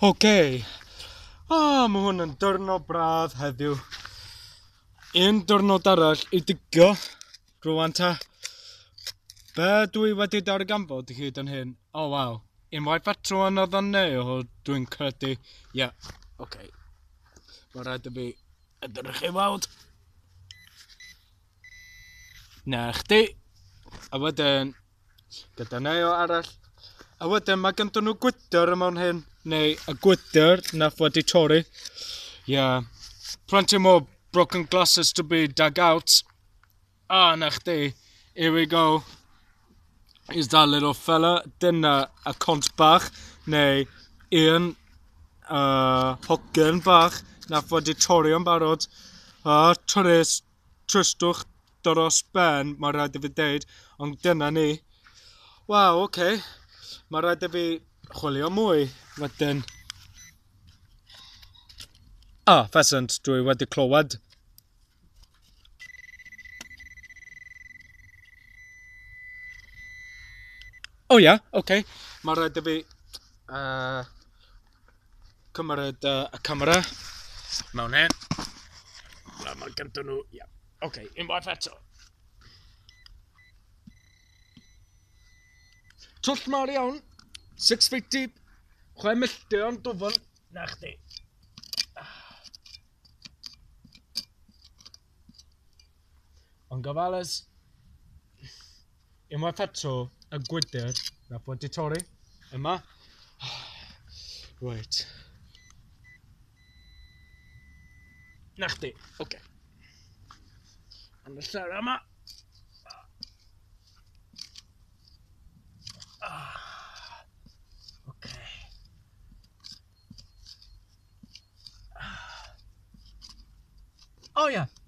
Okay. Mae hwn yn dyrnod braf heddiw. Un dyrnod arall I digio. Rwan ta. Be dwi wedi darganfod I hyd yn hyn? Oh wow. Unwaith eto another nail dwi'n credu. Yeah. Okay. Mae rhaid I fi edrych I weld. Na chdi. A wedyn, gyda nail arall. A wedyn mae gynton nhw gwydr yma hyn, neu y gwydr nath wedi torri. Yeah. Plenty more broken glasses to be dug out. Na chdi. Here we go. Is that little fella. Dyna y cont bach, neu un hogyn bach nath wedi torri yn barod. Trystwch dros ben, mae rhaid I fi deud, ond dyna ni. Wow, okay. Mae rhaid I fi chwilio mwy wedyn. Pheasant dwi wedi clywed. Okay. Mae rhaid I fi cymryd y camera mewn hyn. Mae gynta nhw, Okay, unwaith eto. Twll mawr iawn, 6 feet deep, 6 milltir o'n dwfn, na chdi. Ond gofalus, unwaith eto y gwydr nath wedi torri, yma. Right. Na chdi, okay. Yn y lle yma.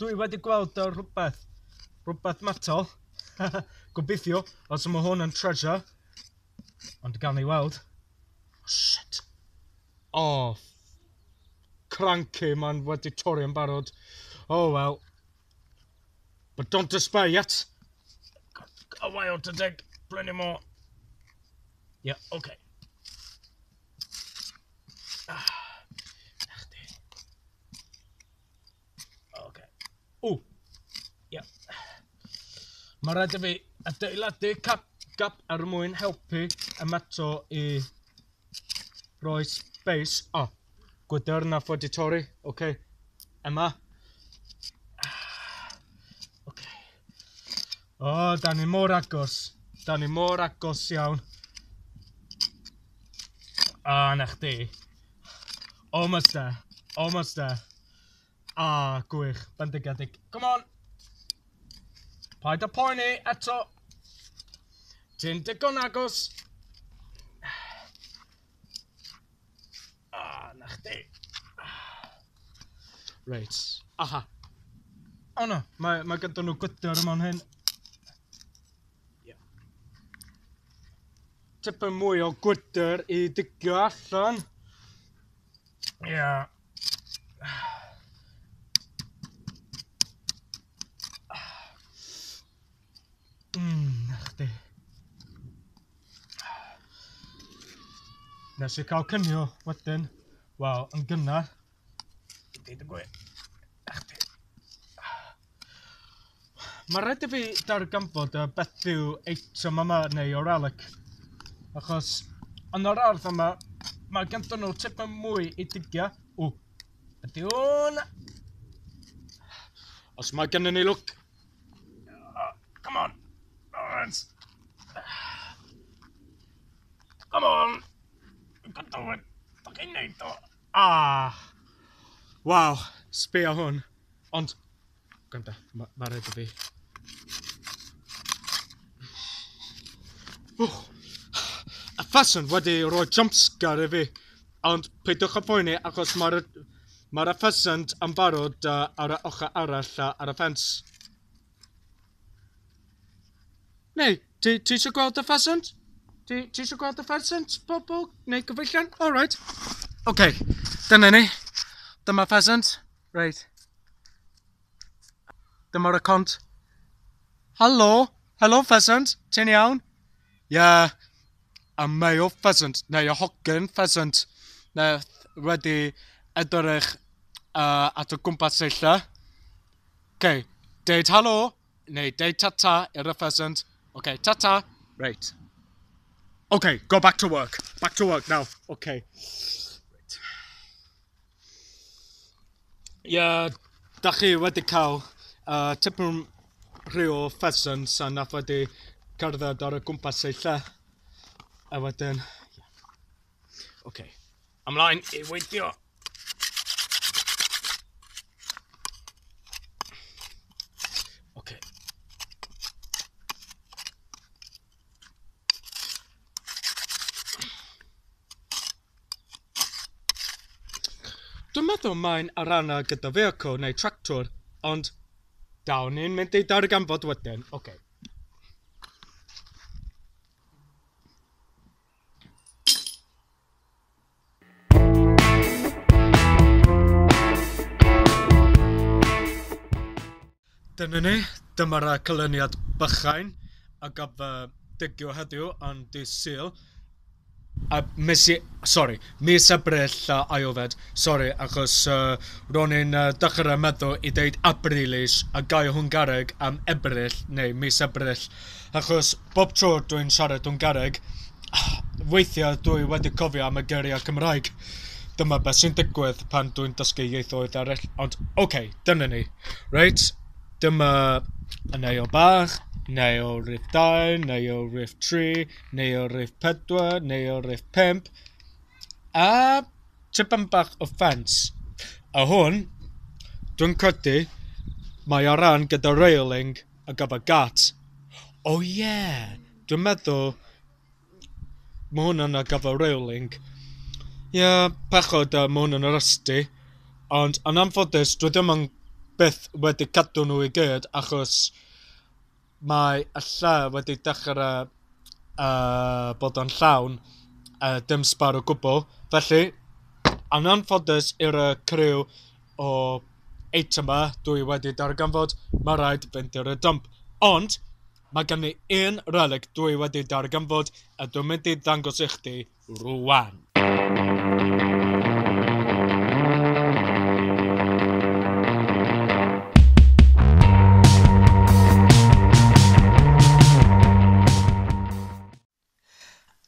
Dwi wedi gweld rhywbeth metal. Gobeithio, os mae hwn yn treasure. Ond gael ni weld. Shit. Cranky, man wedi torri yn barod. Oh well. But don't despair yet. Got a while to dig. Plenty more. Yeah, okay. Yeah. Mae rhaid I fi adeiladu gap mwyn helpu y meto I roi space. Gwydr nath wedi torri. Okay. Yma. Okay. Da ni mor agos. Da ni mor agos iawn. Na chdi. Almost there. Almost there. Gwych. Bendigedig. Come on. Paid â poeni eto. Ti'n digon agos. Na chdi. Right. Aha. No. Mae gyda nhw gwydr yma hyn. Tipyn mwy o gwydr I digio allan. Na chdi. Nes I cael cynio wedyn. Wel, yn gynnar. Deud y gwe. Na chdi. Mae rhaid I fi darganfod beth yw eitem yma neu o'r relic. Achos yn yr ardd yma, mae ganddo nhw tipyn mwy I digio. Ydy hwn. Os mae gennyn ni lwc. Come on. Lawrence. Come on. Dwi'n dod. Dwi'n neud o. Wow. Sbïa hwn. Ond. Gwranda. Mae rhaid I fi. Y pheasant wedi rhoi jumpscare I fi. Ond peidwch â poeni achos mae'r pheasant yn barod ar y ochr arall ar y ffens. Neu, ti eisiau gweld y pheasant? Ti eisiau gweld y pheasant, pobl? Neu gyfeillion? All right. Okay, dyna ni. Dyma pheasant. Right. Dyma'r y cont. Hello pheasant. Ti'n iawn? Yeah. A male pheasant, neu a hogyn pheasant. na wedi edrych at y gwmpas eilla. Okay, deud halo, neu deud tata i'r pheasant. Okay, tata. Right. Okay, go back to work. Back to work now. Okay. Right. Yeah, da chi wedi cael tipyn rhyw o pheasants a nath wedi cerdded ar y gwmpas ei lle. A wedyn... Okay. Ymlaen I weithio. Okay. Dwi'n meddwl mae'n arana gyda vehicle neu tractor, ond dawn ni'n mynd I darganfod wedyn. Okay. Dyna ni, dyma'r canlyniad bychain a gaf digio heddiw ond dydd Sul. Mis Ebrill Iofed. Sorry, achos ro'n i'n dechrau meddwl I ddeud Abrilis a gael Hwnghareg am Ebrill neu mis Ebrill. Achos bob tro dwi'n siarad Hwnghareg, weithiau dwi wedi cofio am y geiriau Cymraeg. Dyma beth sy'n digwydd pan dwi'n dysgu ieithoedd eraill. Ond, okay, dyna ni. Right, dyma y Neo bach, Neo Rhif 2, Neo Rhif 3, Neo Rhif 4, Neo Rhif 5. A tipyn bach o ffens. A hwn, dwi'n credu, mae ar ran gyda railing a gyda gat. Oh yeah, dwi'n meddwl mae hwnna'n gyda railing. Pechod mae hwnna'n rusty. Ond yn anffodus, dwi ddim yn byth wedi cadw nhw I gyd achos mae y lle wedi dechrau bod yn llawn dim sbar o gwbl. Felly, yn anffodus i'r criw o eitem yma dwi wedi darganfod, mae rhaid fynd i'r dump. Ond, mae gen I un relic dwi wedi darganfod a dwi'n mynd I ddangos I chdi rwan.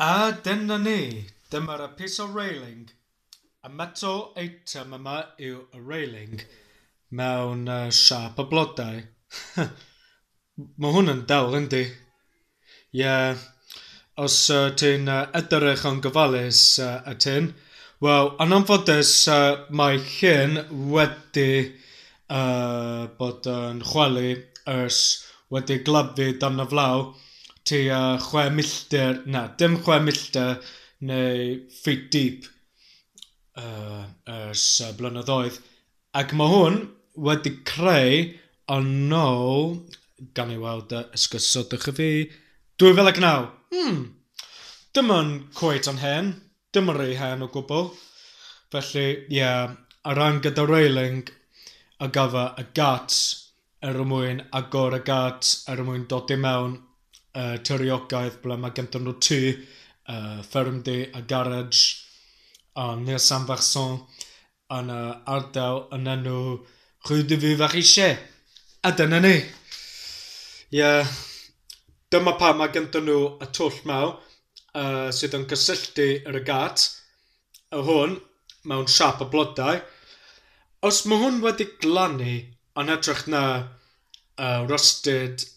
A dyna ni, dyma'r piece o railing. Y metal item yma yw y railing mewn siap o blodau. Mae hwn yn del, yndi? Os ti'n edrych yn gofalus y tyn, wel, yn anffodus mae llun wedi bod yn chwalu ers wedi glyfu dan y flaw tua 6 milltir, dim 6 milltir neu feet deep ers blynyddoedd. Ac mae hwn wedi creu yn ôl, gan I weld ysgysodwch y fi, 2009. Dim yn cweit yn hen, dim yn rhy hen o gwbl. Felly, ar ran gyda railing a gafa y gat mwyn agor y gat mwyn dod I mewn tiriogaeth ble mae gennym nhw tŷ, ffermdy a garage a Nissan Verson yn ardal yn enw Rue de Vivarische. A dyna ni. Dyma pa mae gennym nhw y twll maw sydd yn cysylltu yr gat. Y hwn mewn siap o blodau. Os mae hwn wedi glannu yn edrych na rusted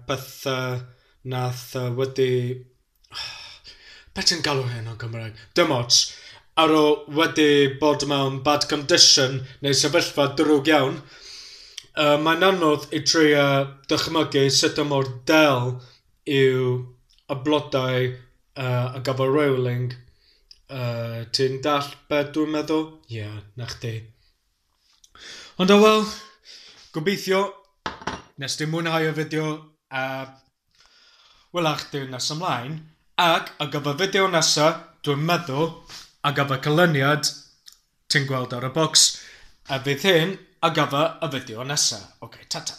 beth nath wedi... Be ti'n galw hyn o Gymraeg? Dim ots. Ar ôl wedi bod mewn bad condition neu sefyllfa drwg iawn, mae'n anodd I trio dychmygu sut mor del yw y blodau a gafo railing. Ti'n dall be dwi'n meddwl? Na chdi. Ond wel, gobeithio nes di mwynhau y fideo a wela chdi nes ymlaen. Ac a gyfa fideo nesa, dwi'n meddwl, a gyfa canlyniad ti'n gweld ar y bocs, a fydd hyn a gyfa y fideo nesa. Okay, tata.